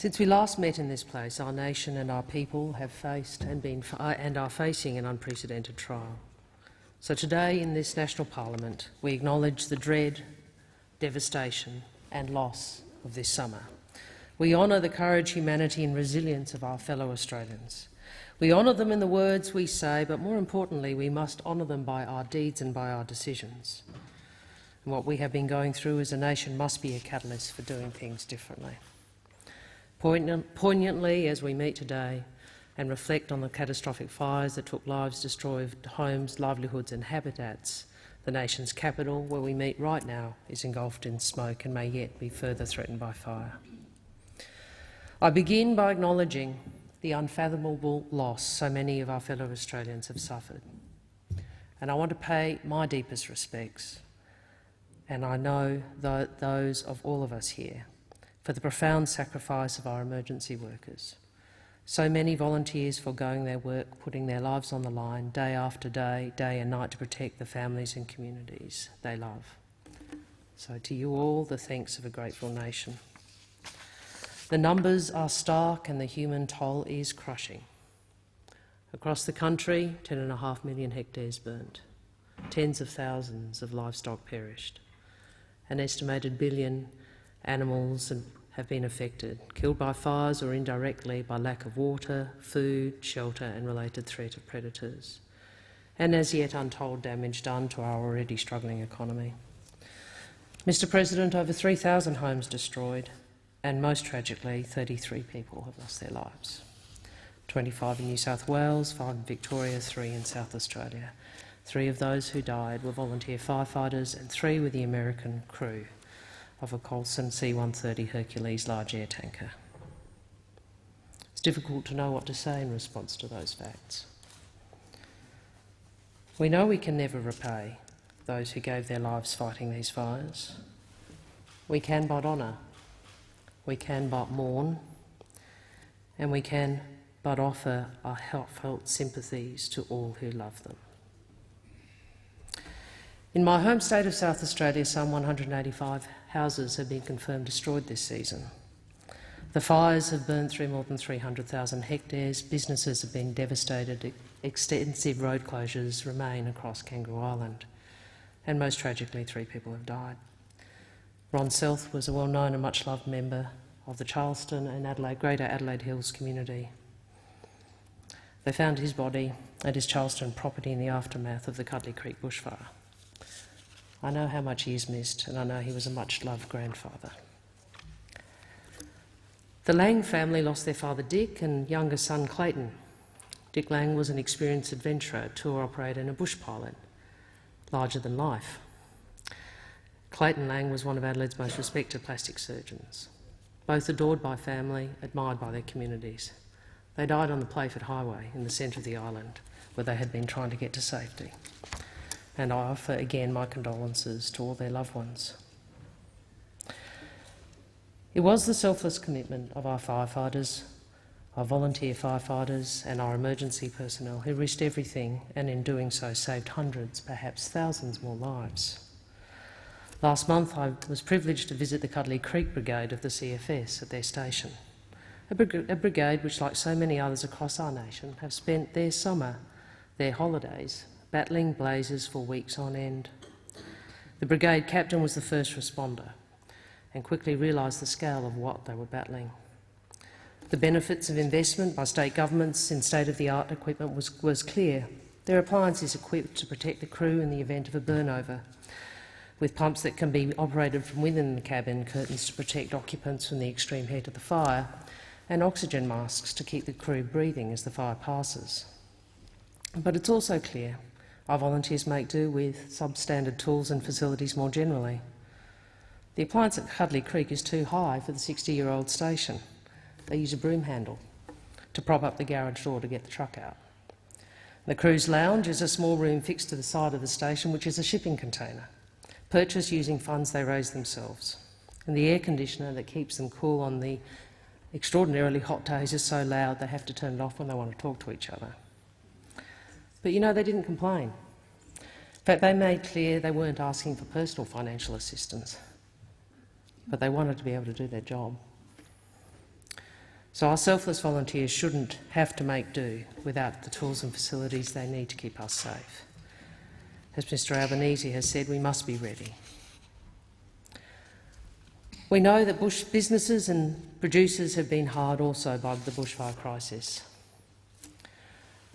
Since we last met in this place, our nation and our people have faced and are facing an unprecedented trial. So today in this national parliament, we acknowledge the dread, devastation and loss of this summer. We honour the courage, humanity and resilience of our fellow Australians. We honour them in the words we say, but more importantly, we must honour them by our deeds and by our decisions. And what we have been going through as a nation must be a catalyst for doing things differently. Poignantly, as we meet today and reflect on the catastrophic fires that took lives, destroyed homes, livelihoods and habitats, the nation's capital, where we meet right now, is engulfed in smoke and may yet be further threatened by fire. I begin by acknowledging the unfathomable loss so many of our fellow Australians have suffered. And I want to pay my deepest respects, and I know those of all of us here, for the profound sacrifice of our emergency workers. So many volunteers foregoing their work, putting their lives on the line day after day, day and night to protect the families and communities they love. So to you all, the thanks of a grateful nation. The numbers are stark and the human toll is crushing. Across the country, 10.5 million hectares burnt. Tens of thousands of livestock perished. An estimated billion animals have been affected, killed by fires or indirectly by lack of water, food, shelter and related threat of predators. And as yet untold damage done to our already struggling economy. Mr President, over 3,000 homes destroyed, and most tragically, 33 people have lost their lives. 25 in New South Wales, 5 in Victoria, 3 in South Australia. 3 of those who died were volunteer firefighters and 3 were the American crew of a Condolence C-130 Hercules large air tanker. It's difficult to know what to say in response to those facts. We know we can never repay those who gave their lives fighting these fires. We can but honour. We can but mourn, and we can but offer our heartfelt sympathies to all who love them. In my home state of South Australia, some 185 houses have been confirmed destroyed this season. The fires have burned through more than 300,000 hectares, businesses have been devastated, extensive road closures remain across Kangaroo Island, and most tragically 3 people have died. Ron Selth was a well-known and much-loved member of the Charleston and Greater Adelaide Hills community. They found his body at his Charleston property in the aftermath of the Cuddly Creek bushfire. I know how much he is missed, and I know he was a much-loved grandfather. The Lang family lost their father Dick and younger son Clayton. Dick Lang was an experienced adventurer, tour operator and a bush pilot, larger than life. Clayton Lang was one of Adelaide's most respected plastic surgeons, both adored by family, admired by their communities. They died on the Playford Highway in the centre of the island, where they had been trying to get to safety. And I offer again my condolences to all their loved ones. It was the selfless commitment of our firefighters, our volunteer firefighters and our emergency personnel who risked everything and in doing so saved hundreds, perhaps thousands more lives. Last month I was privileged to visit the Cuddly Creek Brigade of the CFS at their station, a brigade which, like so many others across our nation, have spent their summer, their holidays, battling blazes for weeks on end. The brigade captain was the first responder and quickly realised the scale of what they were battling. The benefits of investment by state governments in state-of-the-art equipment was clear. Their appliances equipped to protect the crew in the event of a burnover, with pumps that can be operated from within the cabin, curtains to protect occupants from the extreme heat of the fire, and oxygen masks to keep the crew breathing as the fire passes. But it's also clear our volunteers make do with substandard tools and facilities more generally. The appliance at Cuddly Creek is too high for the 60-year-old station. They use a broom handle to prop up the garage door to get the truck out. The crew's lounge is a small room fixed to the side of the station, which is a shipping container, purchased using funds they raise themselves. And the air conditioner that keeps them cool on the extraordinarily hot days is so loud they have to turn it off when they want to talk to each other. But you know, they didn't complain. In fact, they made clear they weren't asking for personal financial assistance, but they wanted to be able to do their job. So our selfless volunteers shouldn't have to make do without the tools and facilities they need to keep us safe. As Mr Albanese has said, we must be ready. We know that bush businesses and producers have been hard also by the bushfire crisis.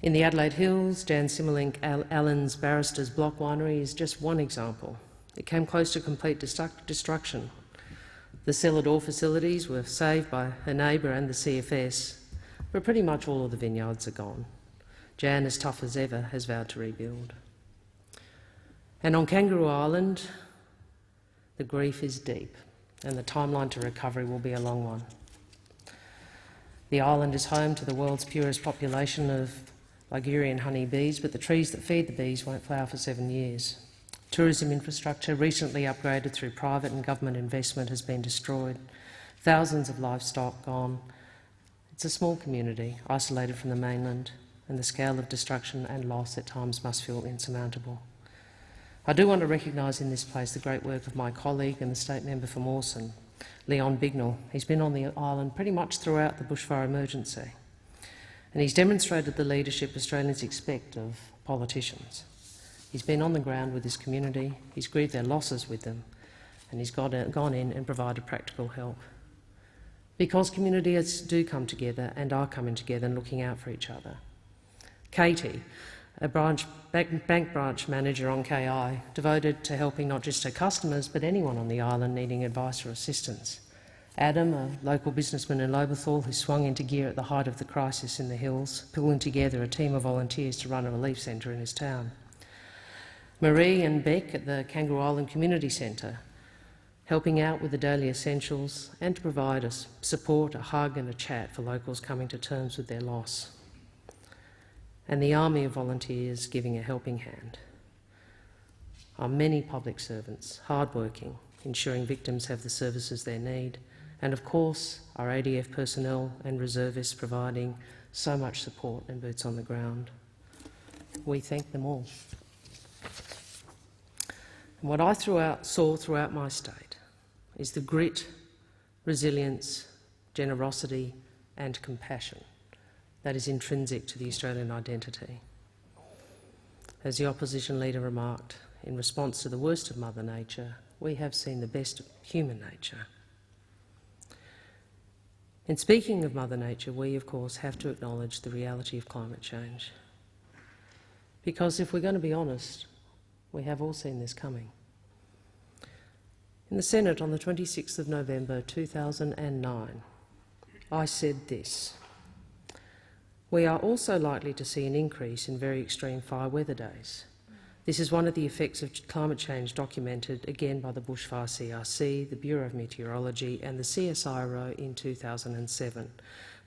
In the Adelaide Hills, Jan Simmerlink Allen's Barrister's Block Winery is just one example. It came close to complete destruction. The cellar door facilities were saved by her neighbour and the CFS, but pretty much all of the vineyards are gone. Jan, as tough as ever, has vowed to rebuild. And on Kangaroo Island, the grief is deep, and the timeline to recovery will be a long one. The island is home to the world's purest population of Ligurian honeybees, but the trees that feed the bees won't flower for 7 years. Tourism infrastructure, recently upgraded through private and government investment, has been destroyed. Thousands of livestock gone. It's a small community, isolated from the mainland, and the scale of destruction and loss at times must feel insurmountable. I do want to recognise in this place the great work of my colleague and the state member for Mawson, Leon Bignell. He's been on the island pretty much throughout the bushfire emergency, and he's demonstrated the leadership Australians expect of politicians. He's been on the ground with his community, he's grieved their losses with them, and he's gone in and provided practical help. Because communities do come together and are coming together and looking out for each other. Katie, a bank branch manager on KI, devoted to helping not just her customers but anyone on the island needing advice or assistance. Adam, a local businessman in Lobethal who swung into gear at the height of the crisis in the hills, pulling together a team of volunteers to run a relief centre in his town. Marie and Beck at the Kangaroo Island Community Centre, helping out with the daily essentials and to provide us support, a hug and a chat for locals coming to terms with their loss. And the army of volunteers giving a helping hand. Our many public servants, hard-working, ensuring victims have the services they need, and of course our ADF personnel and reservists providing so much support and boots on the ground. We thank them all. And what I saw throughout my state is the grit, resilience, generosity and compassion that is intrinsic to the Australian identity. As the opposition leader remarked, in response to the worst of Mother Nature, we have seen the best of human nature. In speaking of Mother Nature, we of course have to acknowledge the reality of climate change. Because if we're going to be honest, we have all seen this coming. In the Senate on the 26th of November 2009, I said this: we are also likely to see an increase in very extreme fire weather days. This is one of the effects of climate change documented again by the Bushfire CRC, the Bureau of Meteorology and the CSIRO in 2007,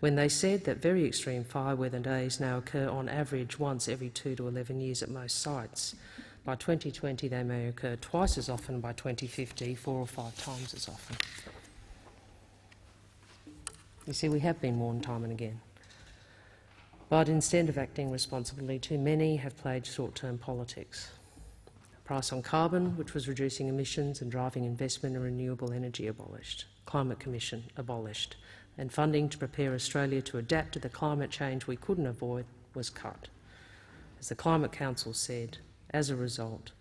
when they said that very extreme fire weather days now occur on average once every 2 to 11 years at most sites. By 2020 they may occur twice as often, by 2050 4 or 5 times as often. You see, we have been warned time and again. But instead of acting responsibly, too many have played short-term politics. A price on carbon, which was reducing emissions and driving investment in renewable energy, abolished. Climate Commission abolished. And funding to prepare Australia to adapt to the climate change we couldn't avoid was cut. As the Climate Council said, as a result,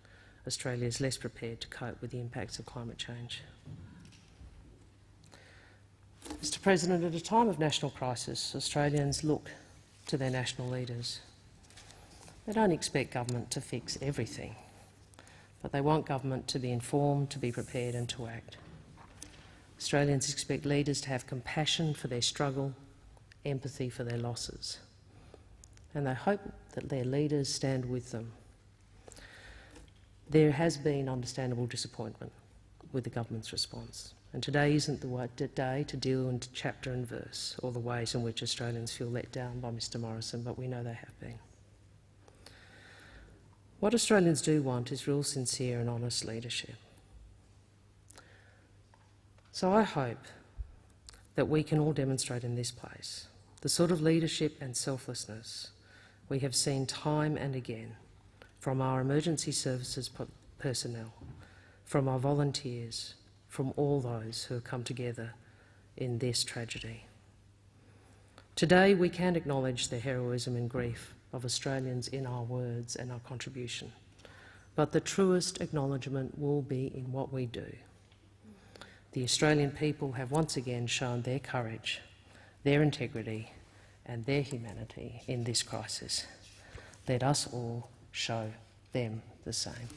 Australia is less prepared to cope with the impacts of climate change. Mr President, at a time of national crisis, Australians look to their national leaders. They don't expect government to fix everything, but they want government to be informed, to be prepared and to act. Australians expect leaders to have compassion for their struggle, empathy for their losses, and they hope that their leaders stand with them. There has been understandable disappointment with the government's response, and today isn't the day to deal in chapter and verse or the ways in which Australians feel let down by Mr Morrison, but we know they have been. What Australians do want is real, sincere and honest leadership. So I hope that we can all demonstrate in this place the sort of leadership and selflessness we have seen time and again from our emergency services personnel, from our volunteers, from all those who have come together in this tragedy. Today we can acknowledge the heroism and grief of Australians in our words and our contribution, but the truest acknowledgement will be in what we do. The Australian people have once again shown their courage, their integrity and their humanity in this crisis. Let us all show them the same.